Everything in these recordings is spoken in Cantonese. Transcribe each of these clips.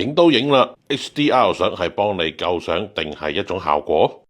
影都影啦，HDR 相係幫你救相定係一種效果？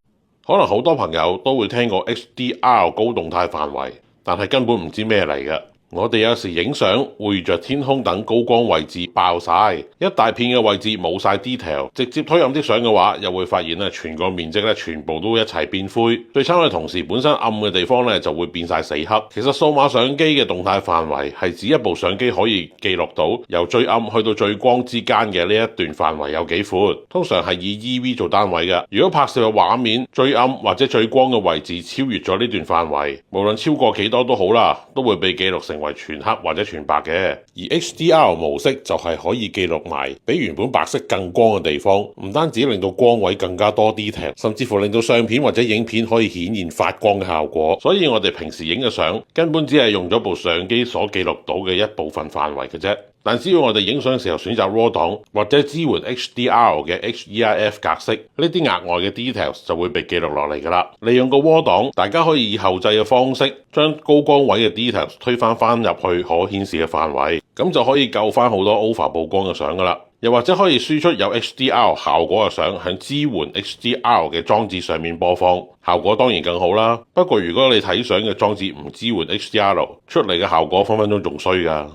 可能好多朋友都會聽過 HDR 高動態範圍，但係根本唔知咩嚟嘅。我哋有時影相會遇着天空等高光位置爆晒，一大片嘅位置冇晒 detail， 直接推暗啲相嘅話，又會發現咧全個面積咧全部都一齊變灰。最慘嘅同時，本身暗嘅地方咧就會變晒死黑。其實數碼相機嘅動態範圍係指一部相機可以記錄到由最暗去到最光之間嘅呢一段範圍有幾闊，通常係以 EV 做單位嘅。如果拍攝嘅畫面最暗或者最光嘅位置超越咗呢段範圍，無論超過幾多都好啦，都會被記錄成為全黑或者全白嘅。而 HDR 模式就係可以記錄埋比原本白色更光嘅地方，唔單止令到光位更加多 detail， 甚至乎令到相片或者影片可以顯現發光嘅效果。所以我哋平時影嘅相根本只係用咗部相機所記錄到嘅一部分範圍嘅啫。但只要我哋影相嘅時候選擇 RAW 檔或者支援 HDR 嘅 HEIF 格式，呢啲額外嘅 details 就會被記錄落嚟㗎啦。利用個 RAW 檔，大家可以以後製嘅方式將高光位嘅 details 推返入去可顯示嘅範圍，咁就可以救返好多 over 曝光嘅相㗎啦。又或者可以輸出有 HDR 效果嘅相喺支援 HDR 嘅裝置上面播放，效果當然更好啦。不過如果你睇相嘅裝置唔支援 HDR， 出嚟嘅效果分分鐘仲衰㗎。